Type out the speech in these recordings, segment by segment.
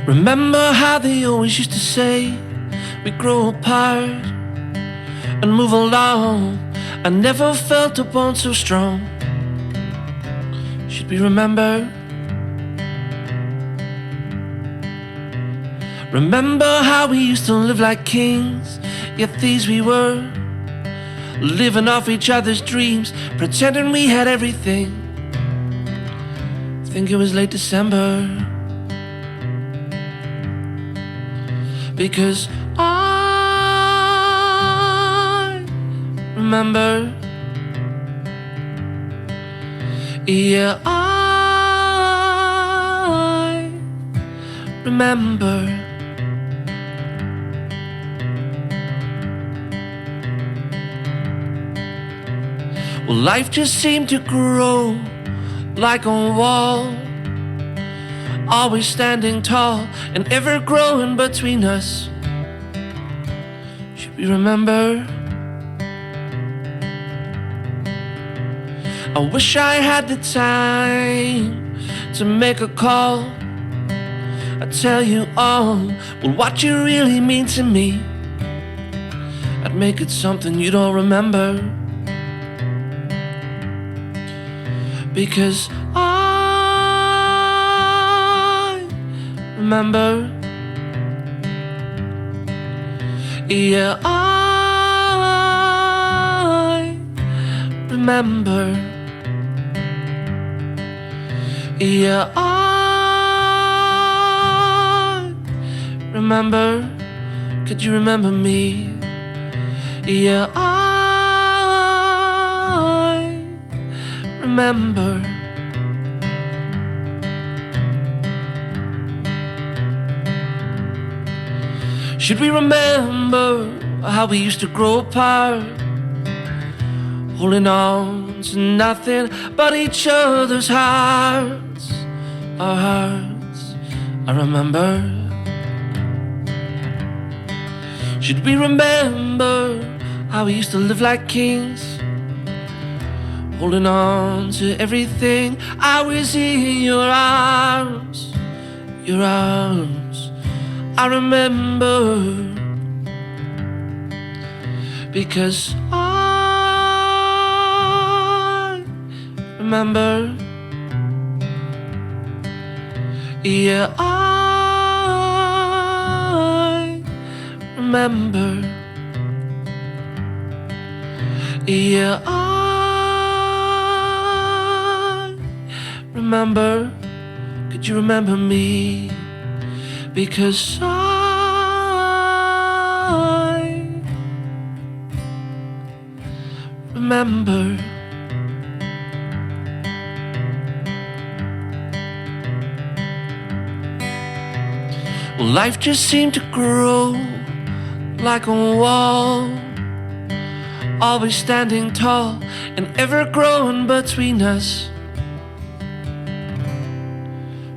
Remember how they always used to say we grow apart and move along. I never felt a bond so strong. Should we remember? Remember how we used to live like kings, yet thieves we were, living off each other's dreams, pretending we had everything. I think it was late December, because I remember, yeah, I remember. Well, life just seemed to grow like a wall, always standing tall and ever growing between us. Should we remember? I wish I had the time to make a call. I'd tell you all, well, what you really mean to me. I'd make it something you don't remember, because I remember, yeah, I remember, yeah, I remember. Could you remember me? Yeah, I remember. Should we remember how we used to grow apart, holding on to nothing but each other's hearts, our hearts? I remember. Should we remember how we used to live like kings, holding on to everything? I was in your arms, your arms. I remember, because I remember, yeah, I remember, yeah, I remember. Could you remember me? Because I remember. Well, life just seemed to grow like a wall, always standing tall and ever growing between us.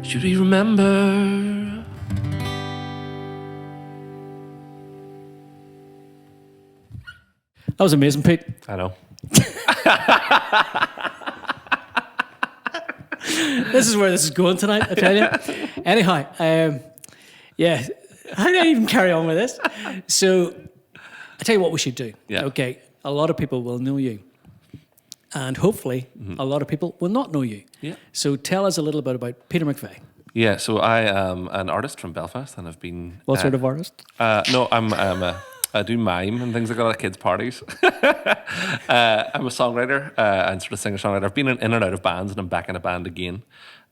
Should we remember? That was amazing, Pete. I know. This is where this is going tonight, I tell you. Anyhow, yeah, how do I even carry on with this? So, I tell you what we should do. Yeah. Okay, a lot of people will know you, and hopefully a lot of people will not know you. Yeah. So tell us a little bit about Peter McVeigh. Yeah, so I am an artist from Belfast, and I've been... What sort of artist? No, I do mime and things like that at kids' parties. I'm a songwriter and sort of singer-songwriter. I've been in and out of bands, and I'm back in a band again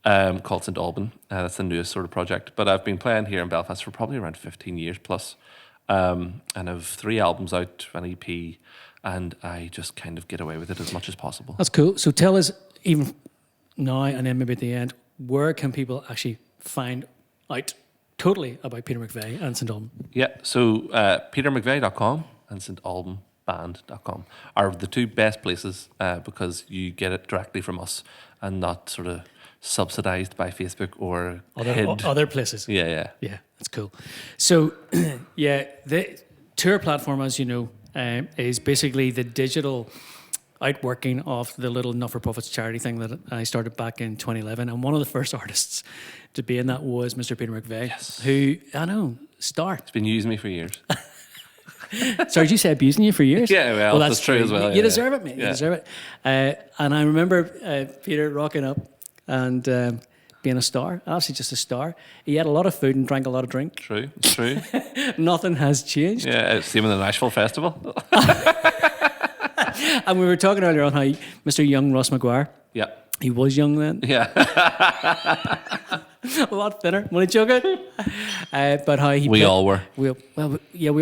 called St. Alban. That's the newest sort of project. But I've been playing here in Belfast for probably around 15 years plus. And I've 3 albums out, an EP, and I just kind of get away with it as much as possible. That's cool. So tell us, even now and then maybe at the end, where can people actually find out totally about Peter McVeigh and St. Alban? Yeah, so petermcveigh.com and stalbanband.com are the 2 best places because you get it directly from us and not sort of subsidised by Facebook or other places. Yeah. Yeah, that's cool. So, yeah, the Tuar platform, as you know, is basically the digital out working off the little not-for-profits charity thing that I started back in 2011, and one of the first artists to be in that was Mr. Peter McVeigh, Yes. who, I know, star. He's been using me for years. Sorry, did you say abusing you for years? Yeah, well, that's true as well. You yeah, deserve it, mate. yeah. You deserve it. And I remember Peter rocking up and being a star, absolutely just a star. He had a lot of food and drank a lot of drink. True, true. Nothing has changed. Yeah, it's same in the Nashville Festival. And we were talking earlier on how Mr. Young Ross McGuire, Yeah. he was young then, Yeah. a lot thinner. When he joking, but how he We all were. we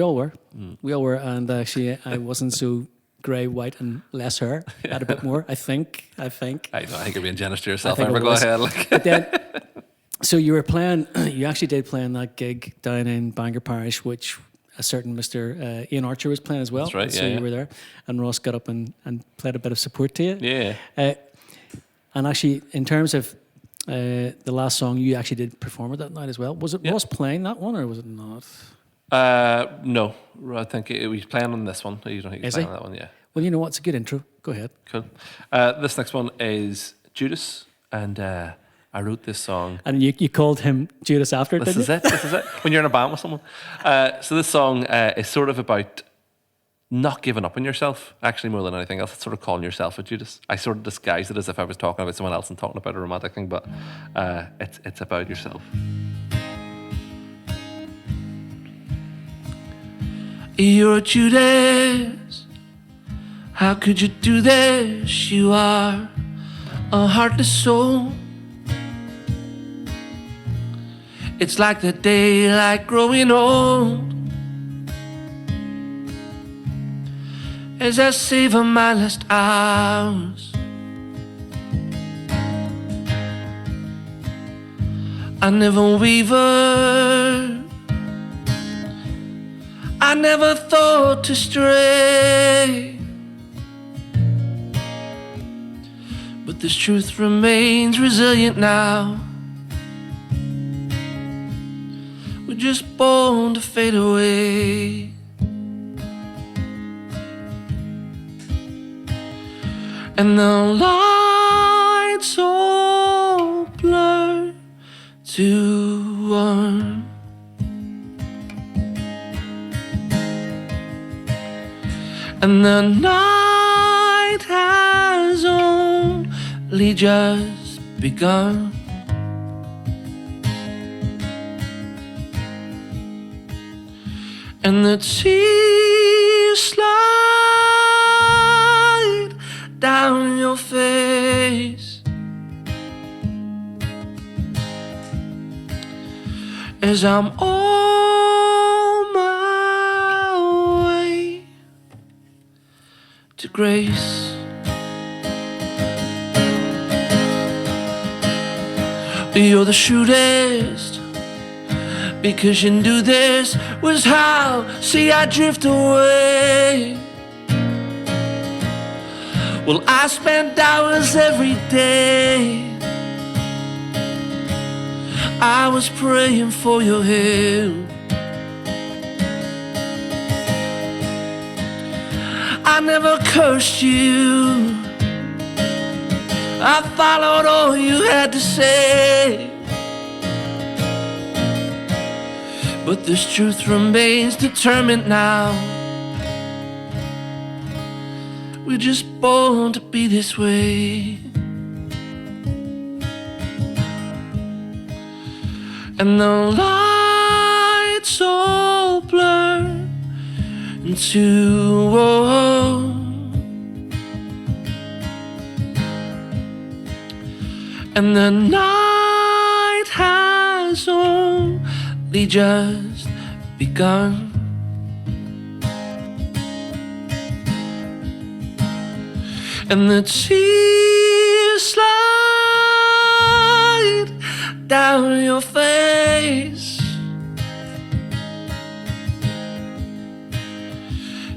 all were. We all were, and actually, I wasn't so grey, white, and less hair. Had a bit more, I think. I think you're being generous to yourself. I think Ever it go was. ahead. Like. But then, so you were playing. You actually did play in that gig down in Bangor Parish, which a certain Mr. Ian Archer was playing as well. That's right, So yeah, you were there, and Ross got up and played a bit of support to you. Yeah. And actually, in terms of the last song, you actually did perform it that night as well. Was it Ross playing that one, or was it not? No, I think he was playing on this one. You don't think he's Is playing he? on that one, yeah. Well, you know what? It's a good intro. Go ahead. Cool. This next one is Judas, and I wrote this song. And you called him Judas after it, This didn't is you? it. This is it. When you're in a band with someone. So this song is sort of about not giving up on yourself, actually, more than anything else. It's sort of calling yourself a Judas. I sort of disguise it as if I was talking about someone else and talking about a romantic thing, but it's about yourself. You're a Judas. How could you do this? You are a heartless soul. It's like the daylight growing old. As I savor my last hours, I never wavered, I never thought to stray, but this truth remains resilient now. We're just born to fade away. And the lights all blur to one. And the night has only just begun. And the tears slide down your face as I'm on my way to grace. You're the shrewdest, because you knew this was how. See, I drift away. Well, I spent hours every day. I was praying for your help. I never cursed you. I followed all you had to say. But this truth remains determined now. We're just born to be this way. And the lights all blur into one. And the night has only just begun. And the tears slide down your face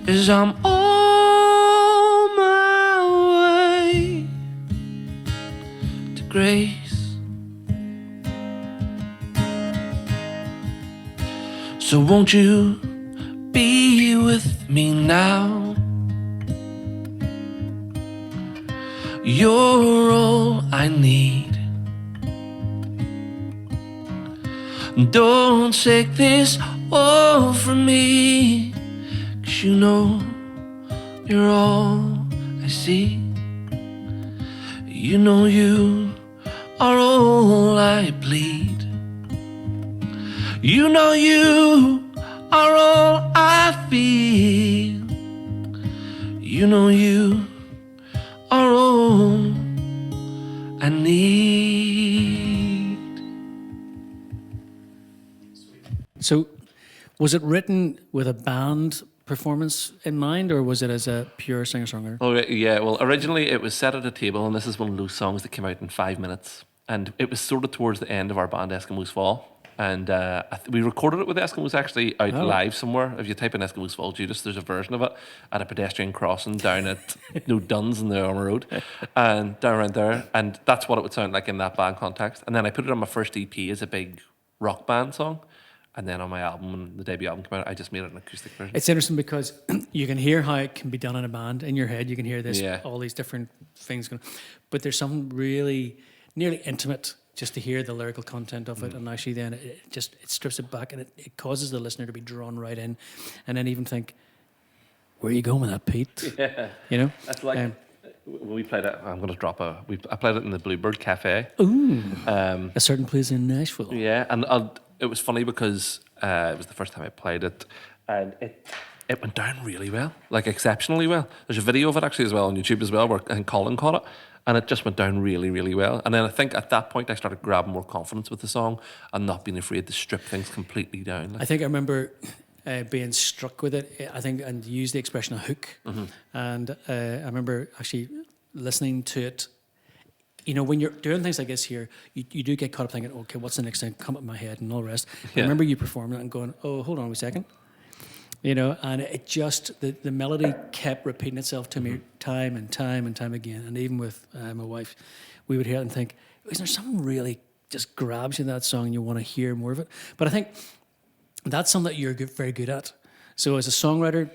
as I'm on my way to grace. So won't you be with me now? You're all I need. Don't take this all from me, 'cause you know you're all I see. You know you are all I bleed. You know you are all I feel. You know you are all I need. So, was it written with a band performance in mind, or was it as a pure singer-songwriter? Oh, yeah. Well, originally it was set at a table, and this is one of those songs that came out in 5 minutes. And it was sort of towards the end of our band, Eskimos Fall. And we recorded it with Eskimos actually out live somewhere. If you type in Eskimos Fall Judas, there's a version of it at a pedestrian crossing down at Duns in the Armour Road, and down around there. And that's what it would sound like in that band context. And then I put it on my first EP as a big rock band song. And then on my album, when the debut album came out, I just made it an acoustic version. It's interesting because you can hear how it can be done in a band. In your head, you can hear this, all these different things going. But there's something really nearly intimate just to hear the lyrical content of it, and actually then it strips it back, and it causes the listener to be drawn right in, and then even think, where are you going with that, Pete? Yeah. You know? That's like, we played it, I'm going to drop I played it in the Bluebird Cafe. Ooh, a certain place in Nashville. Yeah, and it was funny because it was the first time I played it, and it went down really well, like exceptionally well. There's a video of it actually as well on YouTube as well, where Colin caught it. And it just went down really, really well. And then I think at that point I started grabbing more confidence with the song and not being afraid to strip things completely down. I think I remember being struck with it. I think, and use the expression a hook. Mm-hmm. And I remember actually listening to it. You know, when you're doing things like this here, you do get caught up thinking, okay, what's the next thing come up in my head and all the rest. Yeah. I remember you performing it and going, oh, hold on a second. You know, and it just, the melody kept repeating itself to me time and time and time again. And even with my wife, we would hear it and think, is there something really just grabs you in that song and you want to hear more of it? But I think that's something that you're very good at. So as a songwriter,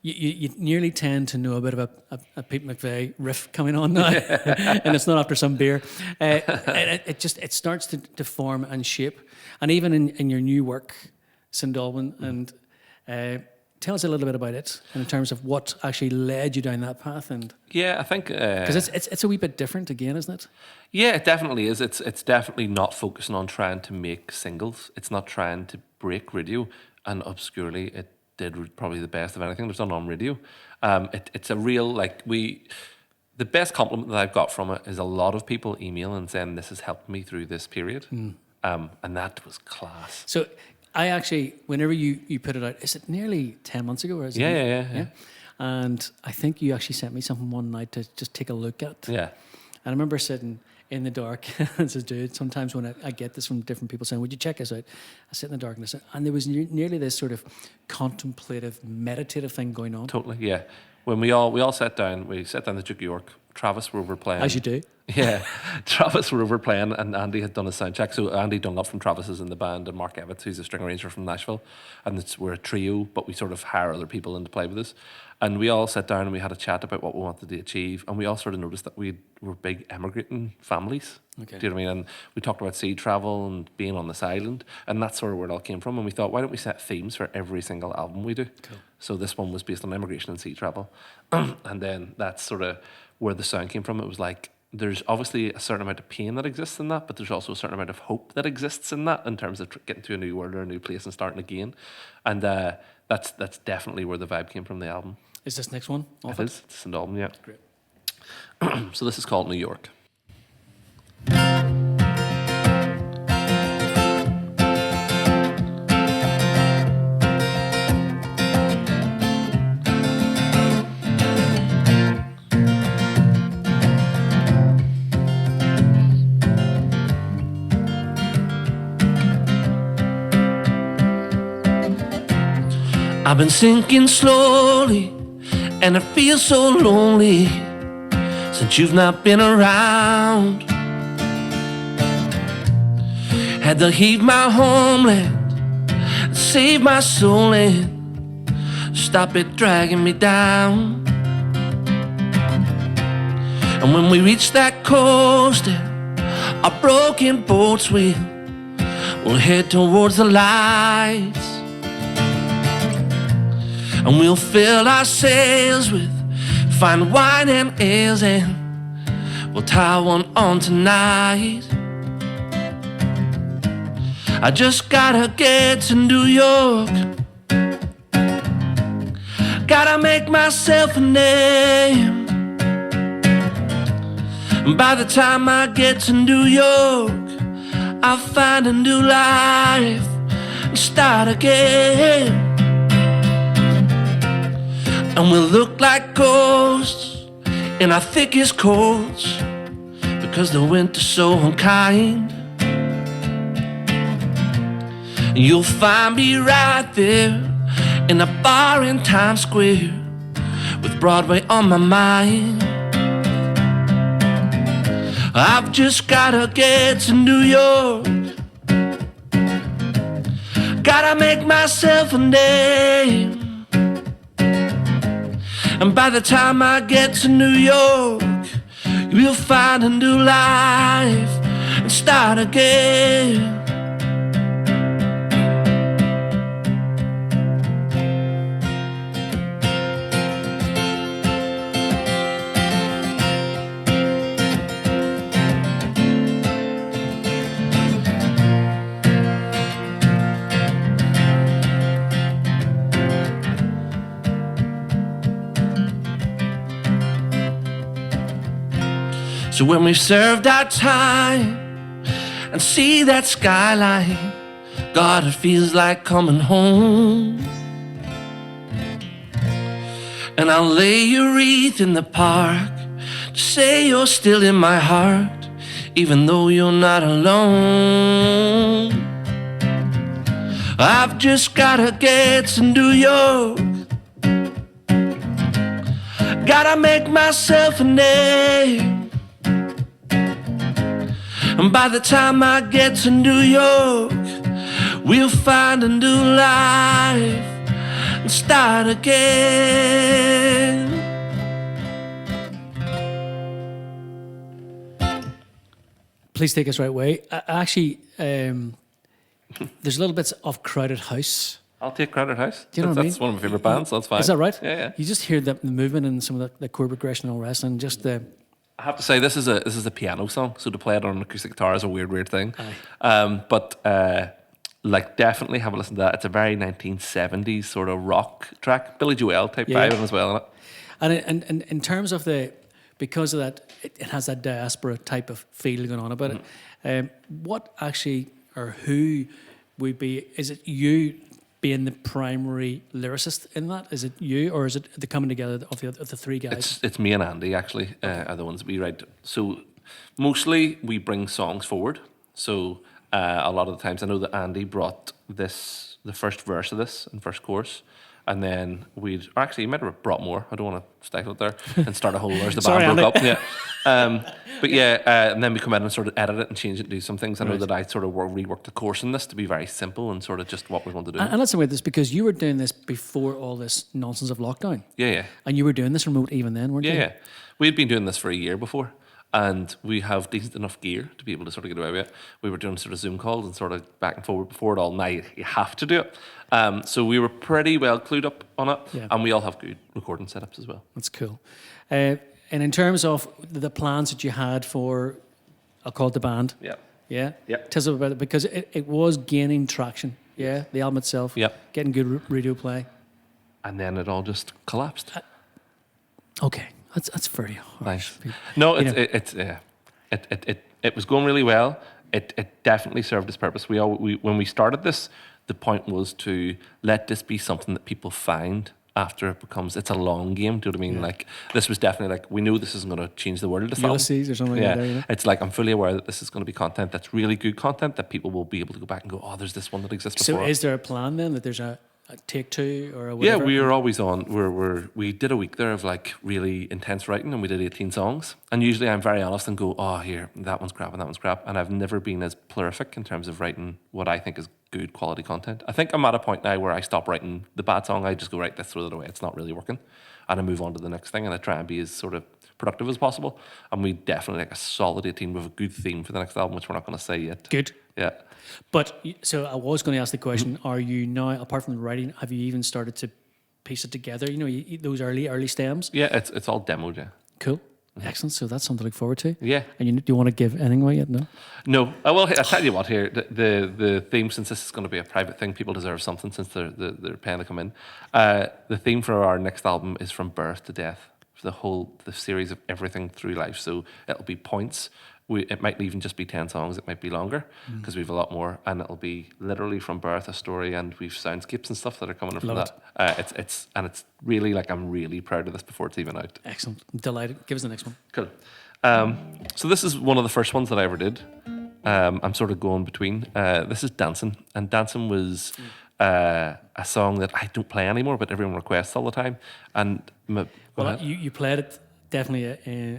you nearly tend to know a bit of a Pete McVeigh riff coming on now, and it's not after some beer. It starts to form and shape. And even in your new work, St. Albin, and tell us a little bit about it in terms of what actually led you down that path. And yeah, I think because it's a wee bit different again, isn't it? Yeah, it definitely is. It's definitely not focusing on trying to make singles. It's not trying to break radio, and obscurely it did probably the best of anything that's done on radio. It's a real the best compliment that I've got from it is a lot of people emailing and saying this has helped me through this period, and that was class. So. I actually, whenever you put it out, is it nearly 10 months ago? Or is it Yeah. And I think you actually sent me something one night to just take a look at. Yeah. And I remember sitting in the dark and says, dude, sometimes when I get this from different people saying, would you check this out? I sit in the darkness, and there was nearly this sort of contemplative, meditative thing going on. Totally, yeah. When we all sat down, the Duke of York. Travis were over playing. As you do. Yeah. Travis were over playing, and Andy had done a sound check. So Andy Dunlop from Travis is in the band, and Mark Evans, who's a string arranger from Nashville. And we're a trio, but we sort of hire other people in to play with us. And we all sat down and we had a chat about what we wanted to achieve. And we all sort of noticed that we were big emigrating families. Okay. Do you know what I mean? And we talked about sea travel and being on this island. And that's sort of where it all came from. And we thought, why don't we set themes for every single album we do? Cool. So this one was based on immigration and sea travel. And then that's sort of where the sound came from. It was like, there's obviously a certain amount of pain that exists in that, but there's also a certain amount of hope that exists in that in terms of getting to a new world or a new place and starting again. And that's definitely where the vibe came from, the album. Is this next one? It is. It's an album, yeah. Great. So this is called New York. I've been sinking slowly, and I feel so lonely since you've not been around. Had to heave my homeland, save my soul, and stop it dragging me down. And when we reach that coast, our broken boats we'll head towards the lights. And we'll fill our sails with fine wine and ales, and we'll tie one on tonight. I just gotta get to New York, gotta make myself a name. And by the time I get to New York, I'll find a new life and start again. And we'll look like ghosts in our thickest coats, because the winter's so unkind. And you'll find me right there in a bar in Times Square, with Broadway on my mind. I've just gotta get to New York, gotta make myself a name. And by the time I get to New York, you'll find a new life and start again. So when we've served our time and see that skyline, God, it feels like coming home. And I'll lay your wreath in the park to say you're still in my heart, even though you're not alone. I've just gotta get to New York, gotta make myself a name. And by the time I get to New York, we'll find a new life and start again. Please take us right away. Actually, there's little bits of Crowded House. I'll take Crowded House. Do you know what I mean? That's one of my favourite bands, so that's fine. Is that right? Yeah. You just hear the movement and some of the chord progression and all the rest, and just the... I have to say, this is a piano song, so to play it on an acoustic guitar is a weird thing. But definitely have a listen to that. It's a very 1970s sort of rock track, Billy Joel type vibe as well in it. And in terms of because of that, it has that diaspora type of feel going on about it. What actually, or who would be? Is it you being the primary lyricist in that? Is it you, or is it the coming together of the three guys? It's me and Andy actually are the ones that we write. So mostly we bring songs forward. So a lot of the times I know that Andy brought the first verse of this and first chorus, and then he might have brought more. I don't want to stifle it there and start a whole "Where's the band broke up?" Yeah. And then we come in and sort of edit it and change it and do some things. I know that I sort of reworked the course in this to be very simple and sort of just what we want to do. And let's say this, because you were doing this before all this nonsense of lockdown. Yeah. And you were doing this remote even then, weren't you? Yeah. We'd been doing this for a year before, and we have decent enough gear to be able to sort of get away with it. We were doing sort of Zoom calls and sort of back and forward before it all. Now you have to do it. So we were pretty well clued up on it, and we all have good recording setups as well. That's cool. And in terms of the plans that you had for, I'll call it the band. Yeah. Tell us about it, because it was gaining traction. Yeah. The album itself. Getting good radio play. And then it all just collapsed. Okay. That's very harsh. Nice. No, it was going really well. It definitely served its purpose. When we started this, the point was to let this be something that people find after it's a long game. Do you know what I mean? Yeah. Like, this was definitely like, we know this isn't going to change the world of film. Ulysses or something like that. You know? It's like, I'm fully aware that this is going to be content that's really good content that people will be able to go back and go, oh, there's this one that exists before. So is there a plan then that there's a take two or a whatever? Yeah, we are always on. We did a week there of like really intense writing, and we did 18 songs. And usually I'm very honest and go, oh, here, that one's crap and that one's crap. And I've never been as prolific in terms of writing what I think is good quality content. I think I'm at a point now where I stop writing the bad song. I just go, right, let's throw that away. It's not really working. And I move on to the next thing, and I try and be as sort of productive as possible. And we definitely like a solid 18 with a good theme for the next album, which we're not going to say yet. Good. Yeah. But so I was going to ask the question: are you now, apart from the writing, have you even started to piece it together? You know, those early stems. Yeah, it's all demoed. Yeah. Cool. Excellent. So that's something to look forward to. Yeah. And do you want to give anything away yet? No. No. Well, I'll tell you what. Here, the theme, since this is going to be a private thing, people deserve something since they're paying to come in. The theme for our next album is from birth to death, for the series of everything through life. So it'll be points. It might even just be 10 songs. It might be longer because we've a lot more, and it'll be literally from birth a story, and we've soundscapes and stuff that are coming in from Love that. It's really like I'm really proud of this before it's even out. Excellent. I'm delighted. Give us the next one. Cool. So this is one of the first ones that I ever did. I'm sort of going between. This is Dancing, and Dancing was a song that I don't play anymore, but everyone requests all the time. And you played it definitely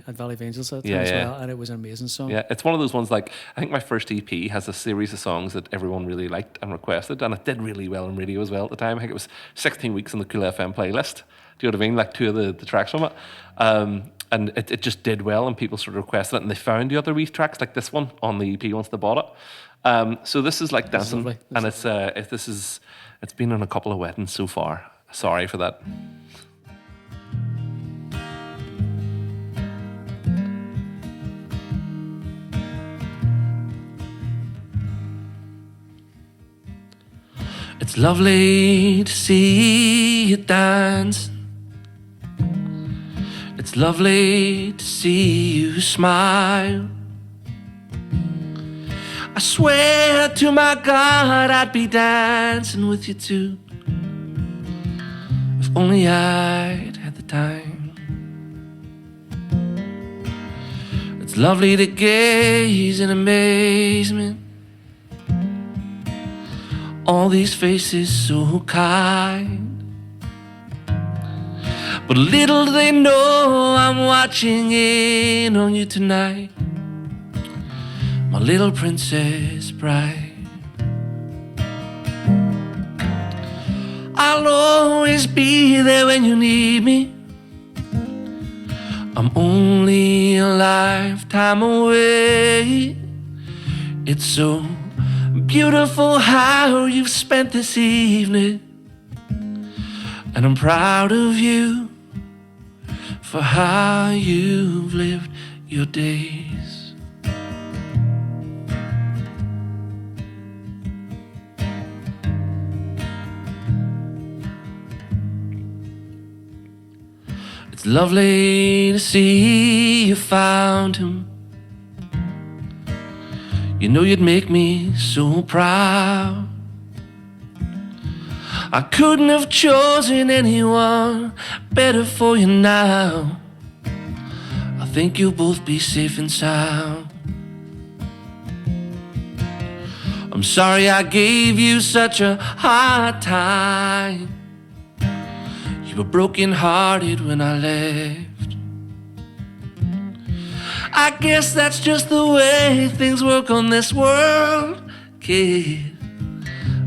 at Valley of Angels at the time as well, and it was an amazing song. Yeah, it's one of those ones, like, I think my first EP has a series of songs that everyone really liked and requested, and it did really well on radio as well at the time. I think it was 16 weeks on the Cool FM playlist. Do you know what I mean? Like 2 of the tracks from it. And it just did well, and people sort of requested it, and they found the other wee tracks, like this one, on the EP once they bought it. So this is like Dancing, and it's been on a couple of weddings so far. Sorry for that. It's lovely to see you dance. It's lovely to see you smile. I swear to my God I'd be dancing with you too, if only I'd had the time. It's lovely to gaze in amazement, all these faces so kind. But little do they know I'm watching in on you tonight, my little princess bride. I'll always be there when you need me. I'm only a lifetime away. It's so beautiful how you've spent this evening, and I'm proud of you for how you've lived your days. It's lovely to see you found him. You know you'd make me so proud. I couldn't have chosen anyone better for you now. I think you'll both be safe and sound. I'm sorry I gave you such a hard time. You were broken-hearted when I left. I guess that's just the way things work on this world, kid.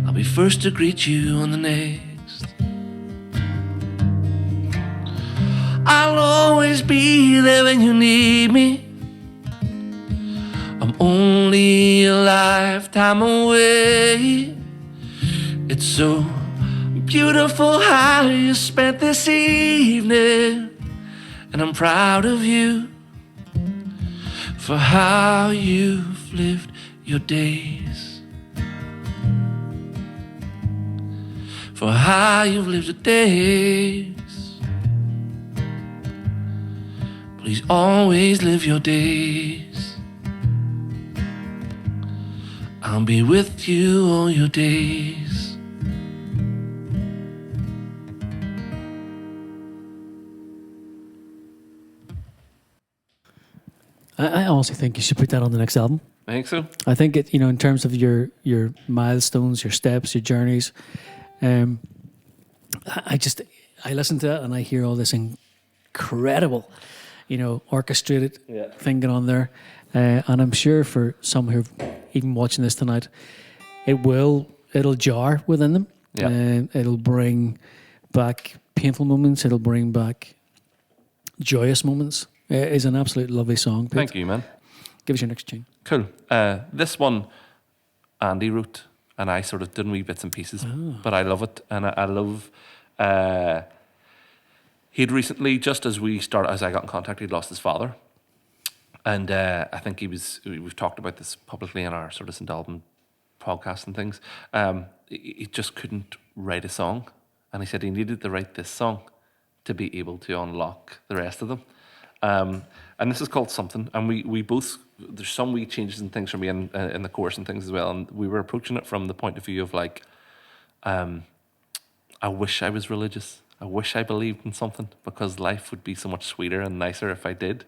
I'll be first to greet you on the next. I'll always be there when you need me. I'm only a lifetime away. It's so beautiful how you spent this evening, and I'm proud of you for how you've lived your days. For how you've lived your days. Please always live your days. I'll be with you all your days. I honestly think you should put that on the next album. I think so. I think it, in terms of your milestones, your steps, your journeys. I listen to it and I hear all this incredible, orchestrated thing going on there, and I'm sure for some who are even watching this tonight, it'll jar within them. It'll bring back painful moments. It'll bring back joyous moments. It is an absolute lovely song, Pete. Thank you, man. Give us your next tune. Cool. This one, Andy wrote, and I sort of did wee bits and pieces, but I love it, and I love. He'd recently, just as I got in contact, he'd lost his father, and I think we've talked about this publicly in our sort of St. Alban podcast and things. He just couldn't write a song, and he said he needed to write this song to be able to unlock the rest of them. And this is called Something, and we both, there's some wee changes and things for me in the chorus and things as well, and we were approaching it from the point of view of like, I wish I was religious. I wish I believed in something, because life would be so much sweeter and nicer if I did.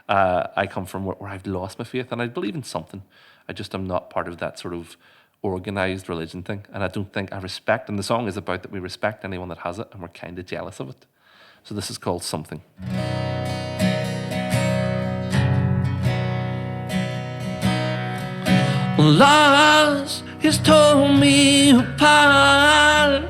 I come from where I've lost my faith, and I believe in something. I just am not part of that sort of organised religion thing, and I don't think I respect, and the song is about that we respect anyone that has it, and we're kind of jealous of it. So this is called Something. Loss has torn me apart.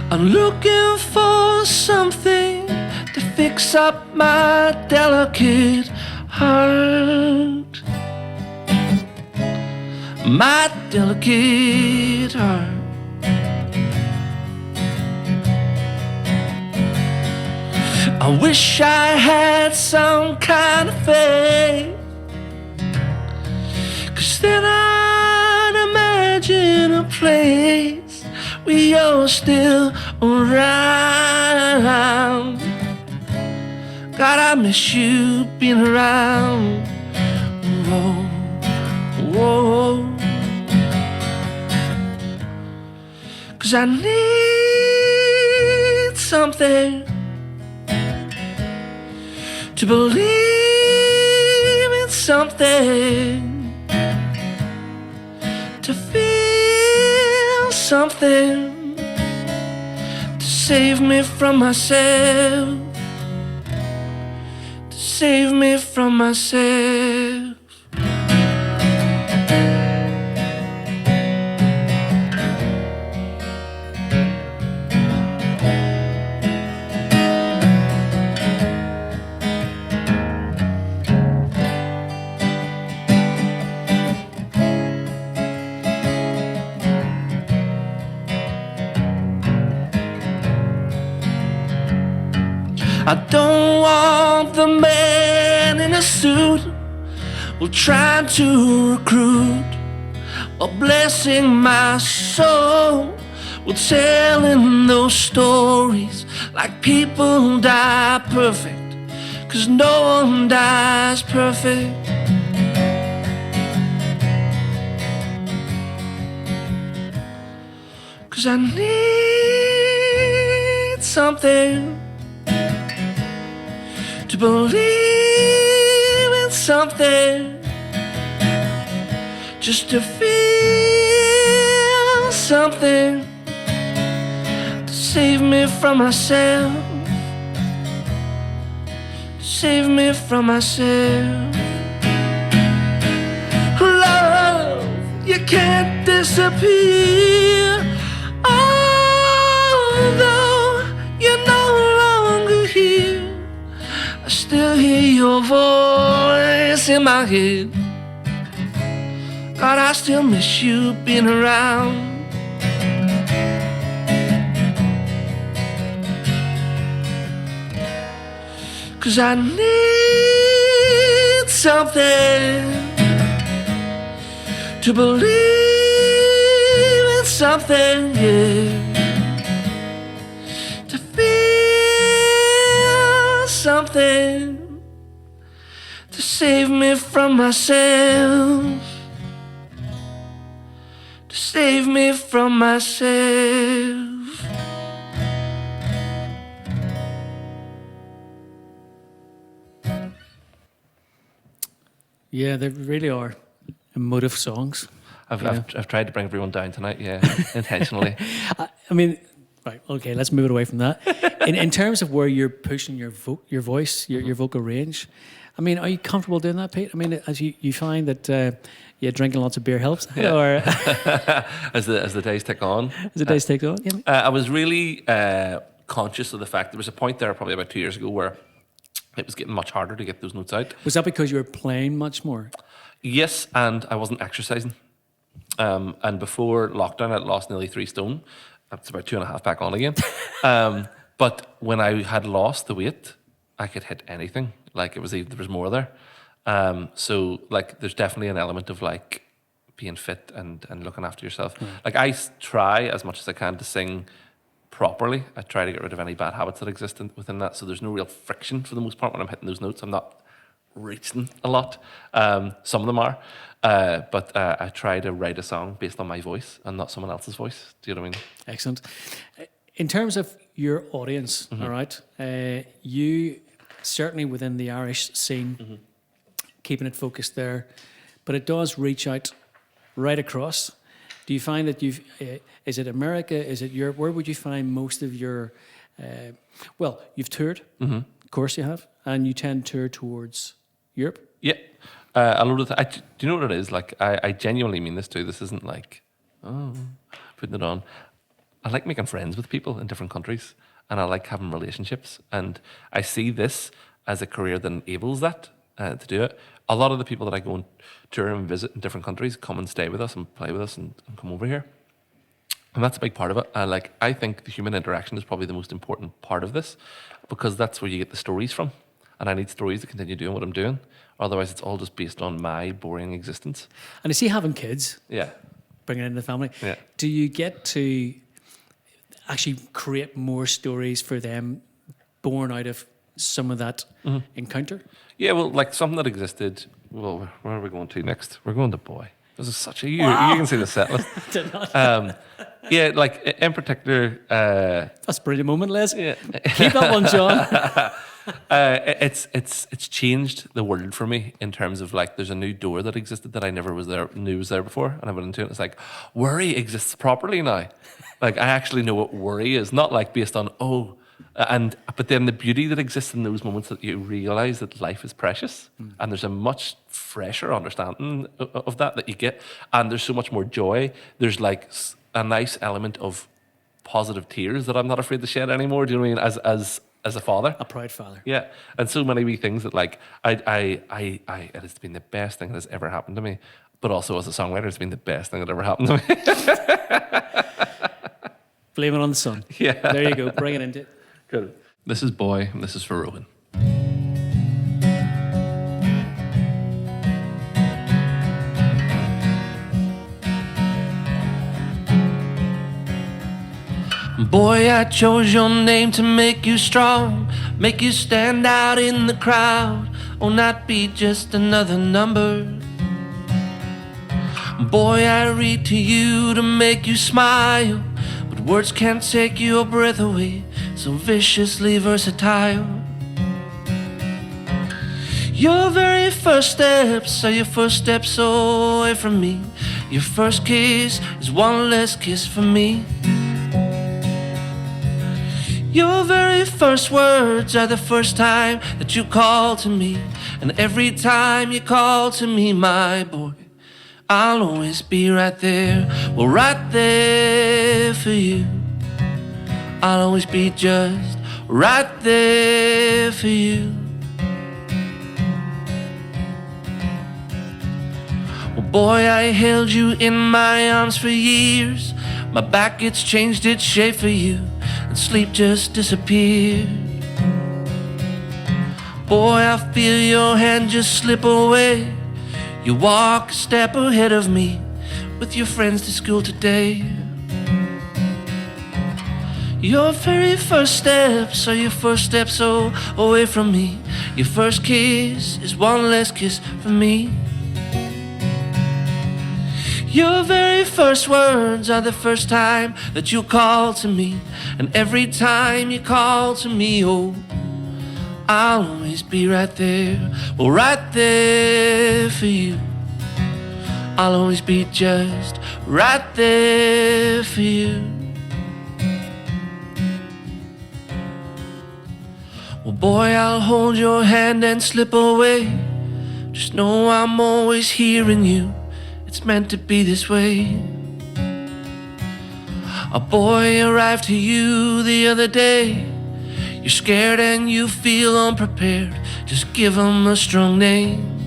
I'm looking for something to fix up my delicate heart. My delicate heart. I wish I had some kind of faith, 'cause then I'd imagine a place where you're still around. God, I miss you being around. Whoa, whoa. 'Cause I need something to believe in, something to feel, something to save me from myself, to save me from myself. I don't want the man in a suit while trying to recruit, or blessing my soul while telling those stories like people die perfect, 'cause no one dies perfect. Cause I need something to believe in, something just to feel, something to save me from myself, to save me from myself. Love, you can't disappear, although you're no longer here. I still hear your voice in my head. God, I still miss you being around. Cause I need something to believe in, something, yeah, to feel something, to save me from myself, to save me from myself. Yeah, they really are emotive songs. I've tried to bring everyone down tonight, yeah, intentionally. I mean, right, okay, let's move it away from that. In terms of where you're pushing your voice, your vocal range, I mean, are you comfortable doing that, Pete? I mean, as you find that drinking lots of beer helps, Yeah. or as the days tick on. as the days take on? Yeah. I was really conscious of the fact there was a point there probably about 2 years ago where it was getting much harder to get those notes out. Was that because you were playing much more? Yes, and I wasn't exercising. And before lockdown, I'd lost nearly 3 stone. That's about 2.5 back on again. But when I had lost the weight, I could hit anything. Like there was more there. So like there's definitely an element of like being fit and looking after yourself. Like I try as much as I can to sing properly. I try to get rid of any bad habits that exist within that. So there's no real friction for the most part when I'm hitting those notes. I'm not reaching a lot. Some of them are. But I try to write a song based on my voice and not someone else's voice. Do you know what I mean? Excellent. In terms of your audience, all right, you certainly within the Irish scene, keeping it focused there, but it does reach out right across. Do you find that is it America, is it Europe? Where would you find most of your, well, you've toured, of course you have, and you tend to tour towards Europe? Yeah. A lot of do you know what it is? Like, I genuinely mean this too. This isn't like, putting it on. I like making friends with people in different countries, and I like having relationships. And I see this as a career that enables that, to do it. A lot of the people that I go and tour and visit in different countries come and stay with us and play with us and come over here. And that's a big part of it. I think the human interaction is probably the most important part of this, because that's where you get the stories from. And I need stories to continue doing what I'm doing. Otherwise, it's all just based on my boring existence. And I see having kids, Yeah. bringing it into the family. Yeah. Do you get to actually create more stories for them born out of some of that encounter? Yeah, well, like something that existed. Well, where are we going to next? We're going to Boy. This is such a you can see the set list. Did not. Yeah, like in particular. That's a brilliant moment, Les. Yeah. Keep that one, John. It's changed the world for me in terms of like there's a new door that existed that I never knew was there before, and I went into it. It's like worry exists properly now. Like I actually know what worry is, not like based on but then the beauty that exists in those moments that you realize that life is precious, and there's a much fresher understanding of that you get, and there's so much more joy. There's like a nice element of positive tears that I'm not afraid to shed anymore. Do you know what I mean? As a father, A proud father. yeah, and so many wee things that like it has been the best thing that has ever happened to me. But also as a songwriter, it's been the best thing that ever happened to me. Blame it on the sun. Yeah, There you go. Bring it into it. good. This is Boy, and this is for Rowan. Boy, I chose your name to make you strong, make you stand out in the crowd, or not be just another number. Boy, I read to you to make you smile, but words can't take your breath away, so viciously versatile. Your very first steps are your first steps away from me. Your first kiss is one less kiss for me. Your very first words are the first time that you call to me. And every time you call to me, my boy, I'll always be right there. Well, right there for you. I'll always be just right there for you. Well, boy, I held you in my arms for years. My back, it's changed its shape for you, and sleep just disappeared. Boy, I feel your hand just slip away. You walk a step ahead of me with your friends to school today. Your very first steps are your first steps away from me. Your first kiss is one less kiss for me. Your very first words are the first time that you call to me. And every time you call to me, oh, I'll always be right there. Well, right there for you. I'll always be just right there for you. Well, boy, I'll hold your hand and slip away. Just know I'm always hearing you. It's meant to be this way. A boy arrived to you the other day. You're scared and you feel unprepared, just give him a strong name.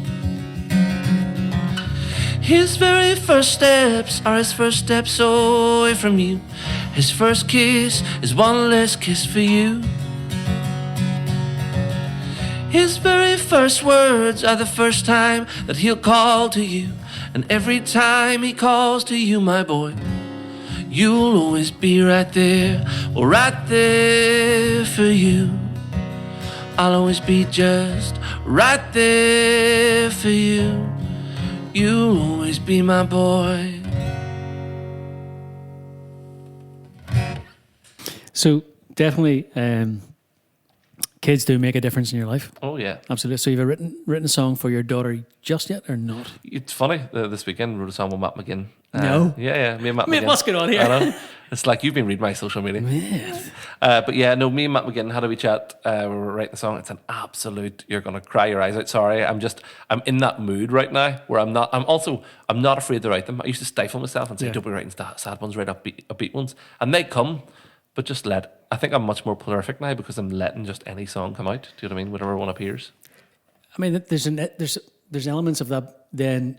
His very first steps are his first steps away from you. His first kiss is one less kiss for you. His very first words are the first time that he'll call to you. And every time he calls to you, my boy, you'll always be right there, or right there for you. I'll always be just right there for you. You'll always be my boy. So definitely, kids do make a difference in your life. Oh yeah, Absolutely. So you've written a song for your daughter just yet or not? it's funny. This weekend wrote a song with Matt McGinn. No. Yeah, me and Matt Mate, McGinn. what's going on here? I know. It's like you've been reading my social media. But yeah, no, me and Matt McGinn had a wee chat. We were writing the song. It's an absolute, you're going to cry your eyes out. Sorry. I'm in that mood right now where I'm not afraid to write them. I used to stifle myself and say, don't be writing sad ones, write upbeat ones. And they come, but just I think I'm much more prolific now because I'm letting just any song come out. Do you know what I mean? Whatever one appears. I mean, there's elements of that. Then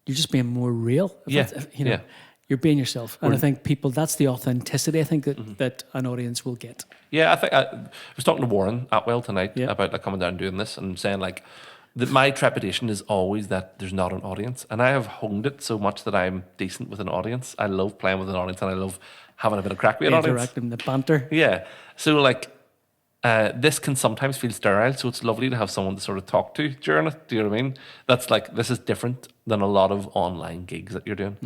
you're just being more real. You're being yourself, and I think that's the authenticity. I think that an audience will get. Yeah, I think I was talking to Warren Atwell tonight about like coming down and doing this and saying like that my trepidation is always that there's not an audience, and I have honed it so much that I'm decent with an audience. I love playing with an audience, and I love having a bit of crack with an audience. Interacting, the banter. Yeah, so like. This can sometimes feel sterile, so it's lovely to have someone to sort of talk to during it. Do you know what I mean? That's like, this is different than a lot of online gigs that you're doing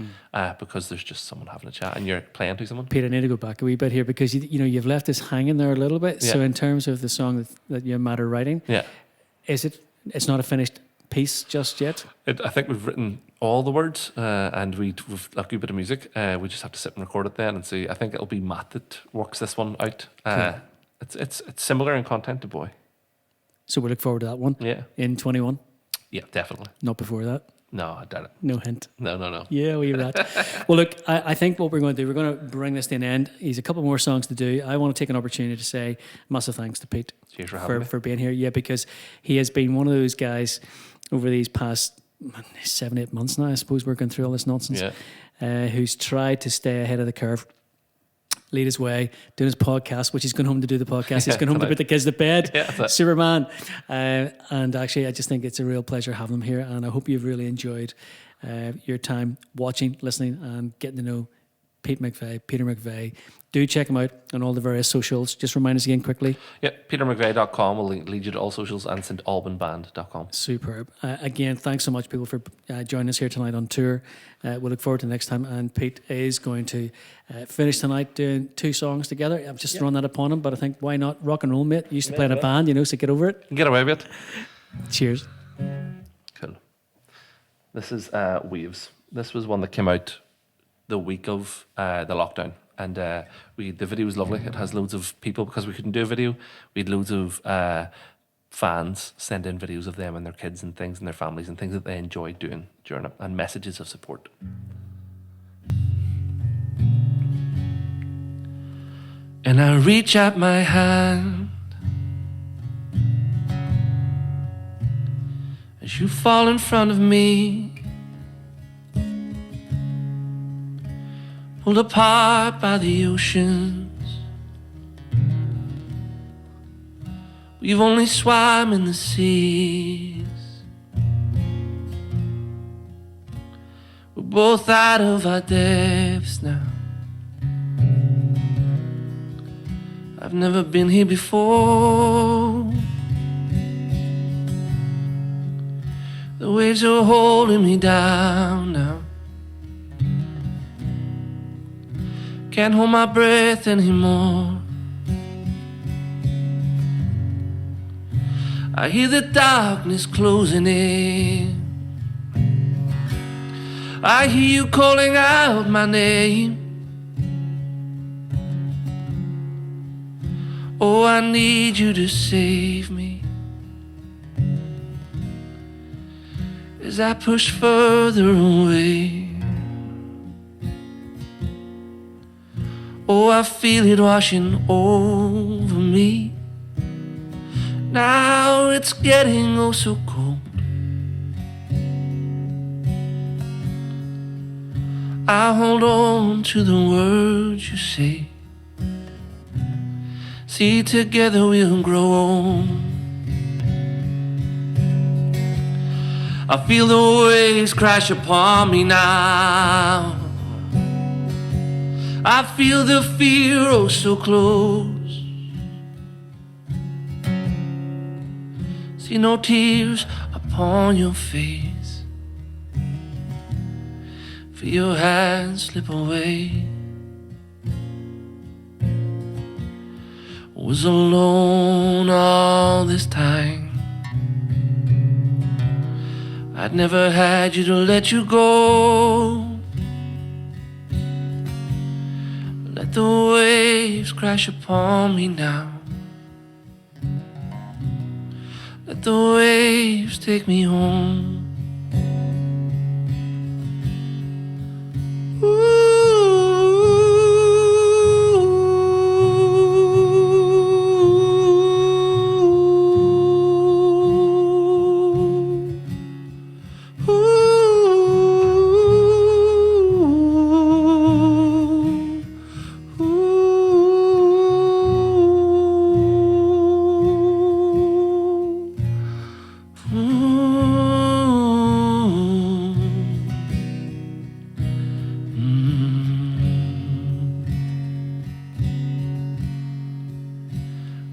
because there's just someone having a chat and you're playing to someone. Peter, I need to go back a wee bit here because you've left us hanging there a little bit. Yeah. So in terms of the song that you and Matt are writing, it's not a finished piece just yet? I think we've written all the words and we've a good bit of music. We just have to sit and record it then and see. I think it'll be Matt that works this one out. Cool. It's similar in content to Boy. So we look forward to that one. Yeah. In 21? Yeah, definitely. Not before that? No, I doubt it. No hint? No. Yeah, we rat. Well, look, I think what we're going to do, we're going to bring this to an end. He's a couple more songs to do. I want to take an opportunity to say massive thanks to Pete. Cheers for having me. For being here. Yeah, because he has been one of those guys over these past 7-8 months now, I suppose, working through all this nonsense, who's tried to stay ahead of the curve. Lead his way, doing his podcast, which he's going home to do the podcast. He's going home to put the kids to bed. Superman. And actually, I just think it's a real pleasure having him here. And I hope you've really enjoyed your time watching, listening, and getting to know Peter McVeigh. Do check him out on all the various socials. Just remind us again quickly. Yeah, petermcveigh.com will lead you to all socials and stalbanband.com. Superb. Again, thanks so much, people, for joining us here tonight on tour. We'll look forward to next time. And Pete is going to finish tonight doing 2 songs together. I've just thrown that upon him, but I think, why not? Rock and roll, mate. You used to play in a band, so get over it. Get away with it. Cheers. Cool. This is Waves. This was one that came out the week of the lockdown. And the video was lovely. It has loads of people, because we couldn't do a video. We had loads of fans send in videos of them and their kids and things and their families and things that they enjoyed doing during it, and messages of support. And I reach out my hand as you fall in front of me, pulled apart by the oceans. We've only swam in the seas. We're both out of our depths now. I've never been here before. The waves are holding me down now. Can't hold my breath anymore. I hear the darkness closing in. I hear you calling out my name. Oh, I need you to save me as I push further away. Oh, I feel it washing over me. Now it's getting oh so cold. I hold on to the words you say. See, together we'll grow old. I feel the waves crash upon me now. I feel the fear oh so close. See no tears upon your face. Feel your hands slip away. Was alone all this time. I'd never had you to let you go. Let the waves crash upon me now. Let the waves take me home.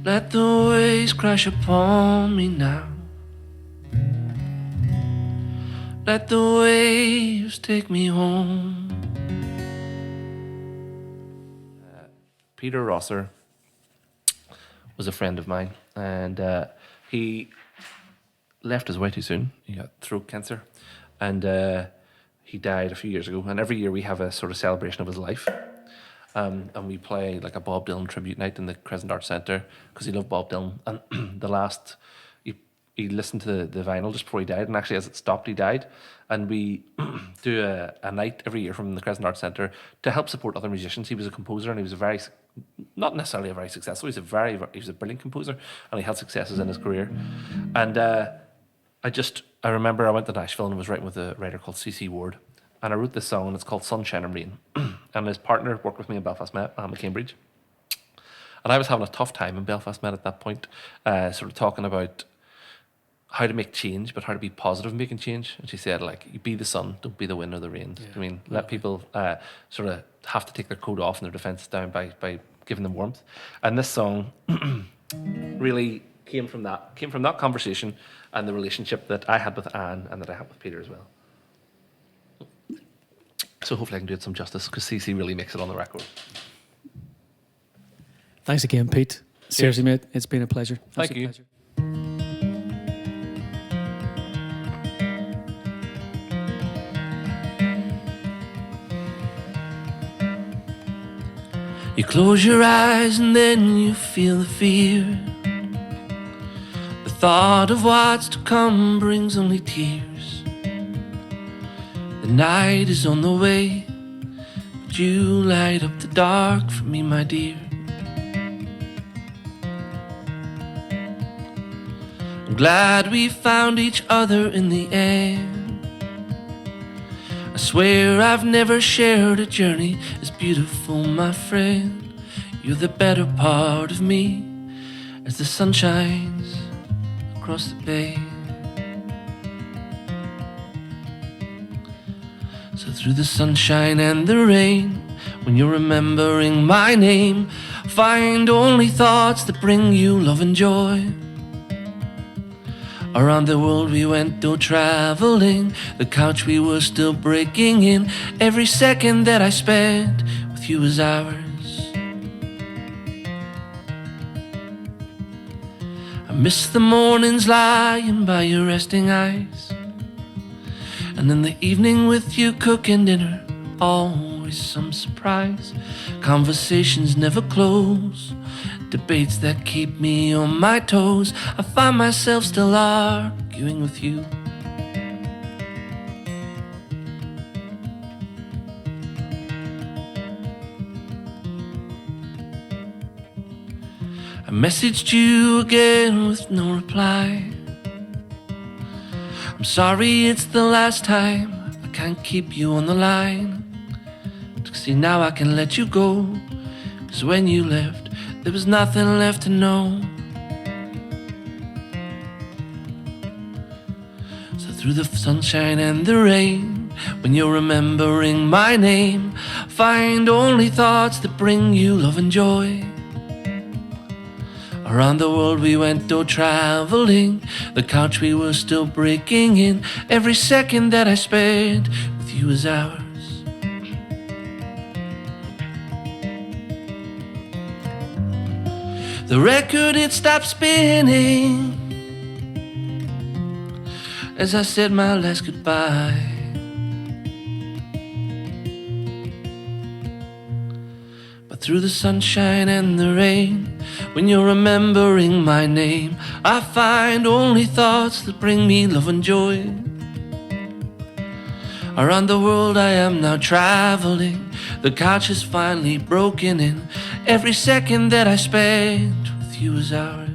Let the waves crash upon me now. Let the waves take me home. Peter Rosser was a friend of mine, and he left us way too soon. He got throat cancer, and he died a few years ago. And every year we have a sort of celebration of his life. And we play like a Bob Dylan tribute night in the Crescent Arts Centre because he loved Bob Dylan. And the last, he listened to the vinyl just before he died, and actually as it stopped, he died. And we do a night every year from the Crescent Arts Centre to help support other musicians. He was a composer, and he was not necessarily a very successful. He was a brilliant composer, and he had successes in his career. And I remember I went to Nashville and was writing with a writer called C.C. Ward. And I wrote this song, and it's called Sunshine and Rain. And his partner worked with me in Belfast Met, I'm at Cambridge. And I was having a tough time in Belfast Met at that point, sort of talking about how to make change, but how to be positive in making change. And she said, like, you be the sun, don't be the wind or the rain. Yeah. I mean, let people sort of have to take their coat off and their defences down by giving them warmth. And this song really came from that conversation and the relationship that I had with Anne and that I had with Peter as well. So hopefully I can do it some justice, because CC really makes it on the record. Thanks again, Pete. Seriously, mate, it's been a pleasure. Thank you. Pleasure. You close your eyes and then you feel the fear. The thought of what's to come brings only tears. The night is on the way, but you light up the dark for me, my dear. I'm glad we found each other in the end. I swear I've never shared a journey as beautiful, my friend. You're the better part of me as the sun shines across the bay. So through the sunshine and the rain, when you're remembering my name, find only thoughts that bring you love and joy. Around the world we went, though traveling, the couch we were still breaking in. Every second that I spent with you was ours. I miss the mornings lying by your resting eyes, and in the evening with you cooking dinner, always some surprise. Conversations never close, debates that keep me on my toes. I find myself still arguing with you. I messaged you again with no reply. I'm sorry it's the last time, I can't keep you on the line. See, now I can let you go, 'cause when you left, there was nothing left to know. So through the sunshine and the rain, when you're remembering my name, find only thoughts that bring you love and joy. Around the world we went, oh, traveling, the couch we were still breaking in. Every second that I spent with you is ours. The record, it stopped spinning as I said my last goodbye. But through the sunshine and the rain, when you're remembering my name, I find only thoughts that bring me love and joy. Around the world I am now traveling, the couch is finally broken in. Every second that I spent with you is ours.